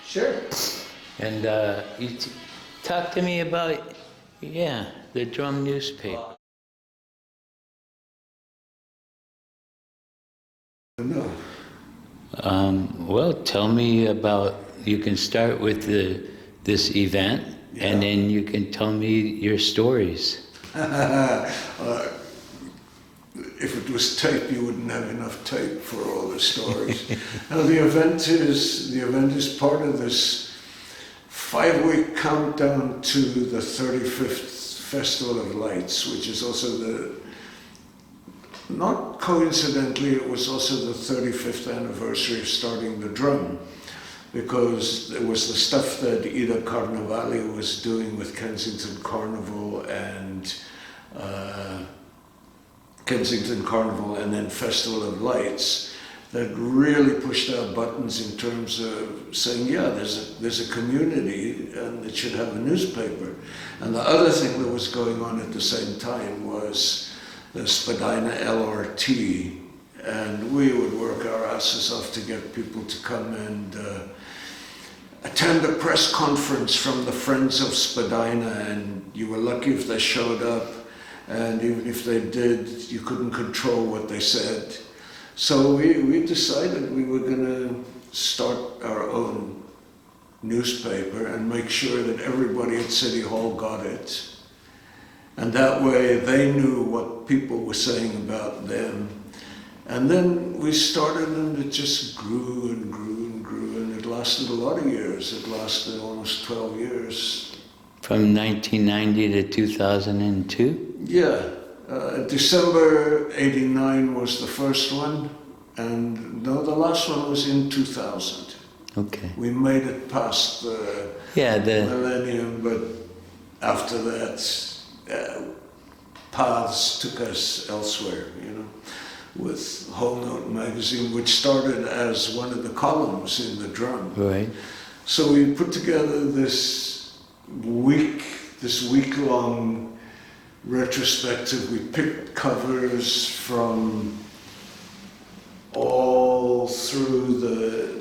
Sure. And talk to me about, the Drum newspaper. No. Well, tell me about, you can start with this event, and then you can tell me your stories. If it was tape, you wouldn't have enough tape for all the stories. Now, the event is part of this 5-week countdown to the 35th Festival of Lights, which is also not coincidentally, it was also the 35th anniversary of starting the drum, because it was the stuff that Ida Carnevali was doing with Kensington Carnival and then Festival of Lights that really pushed our buttons in terms of saying, there's a community and it should have a newspaper. And the other thing that was going on at the same time was the Spadina LRT, and we would work our asses off to get people to come and attend a press conference from the Friends of Spadina, and you were lucky if they showed up, and even if they did, you couldn't control what they said. So we decided we were going to start our own newspaper and make sure that everybody at City Hall got it. And that way they knew what people were saying about them. And then we started, and it just grew and grew and grew, and it lasted a lot of years. It lasted almost 12 years. From 1990 to 2002? Yeah. December 89 was the first one, and no, the last one was in 2000. Okay. We made it past the millennium, but after that, paths took us elsewhere, with Whole Note magazine, which started as one of the columns in the Drum. Right. So we put together this week-long retrospective. We picked covers from all through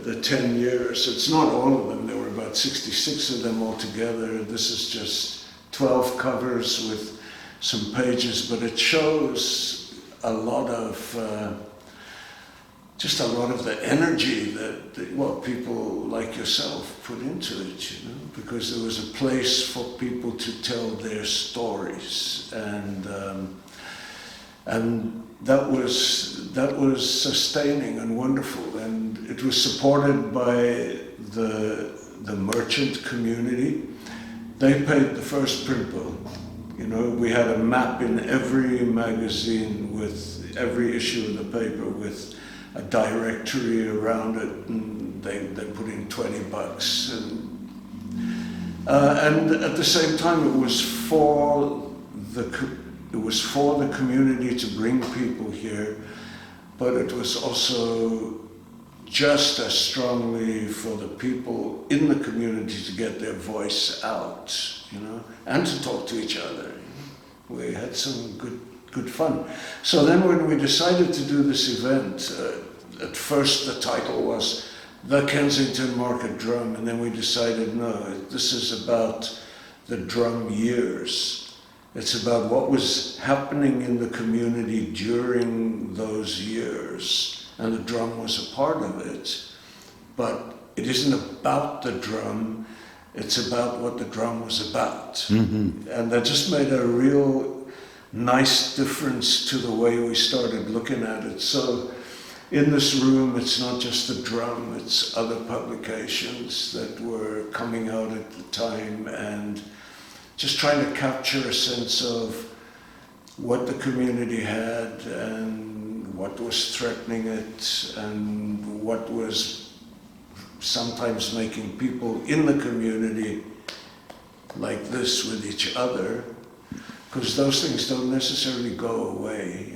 the 10 years. It's not all of them. There were about 66 of them altogether. This is just 12 covers with some pages, but it shows a lot of the energy that people like yourself put into it, because there was a place for people to tell their stories, and that was sustaining and wonderful, and it was supported by the merchant community. They paid the first print bill. We had a map in every magazine with every issue of the paper with a directory around it, and they put in $20. And at the same time, it was for the community to bring people here, but it was also just as strongly for the people in the community to get their voice out, and to talk to each other. We had some good fun. So then when we decided to do this event, at first the title was The Kensington Market Drum, and then we decided, no, this is about the drum years. It's about what was happening in the community during those years, and the drum was a part of it. But it isn't about the drum, it's about what the drum was about. Mm-hmm. And that just made a real nice difference to the way we started looking at it. So in this room, it's not just the drum, it's other publications that were coming out at the time, and just trying to capture a sense of what the community had and what was threatening it and what was sometimes making people in the community like this with each other, because those things don't necessarily go away,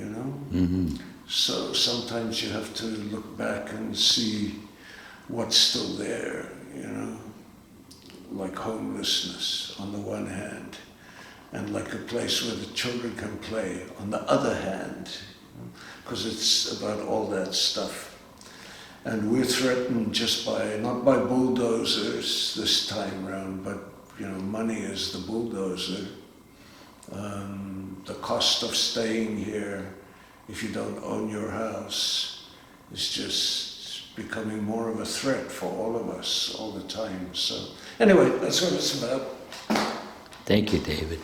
Mm-hmm. So sometimes you have to look back and see what's still there, like homelessness on the one hand, and like a place where the children can play on the other hand, because it's about all that stuff. And we're threatened just by, not by bulldozers this time round, but money is the bulldozer. The cost of staying here, if you don't own your house, is just becoming more of a threat for all of us all the time. So anyway, that's what it's about. Thank you, David.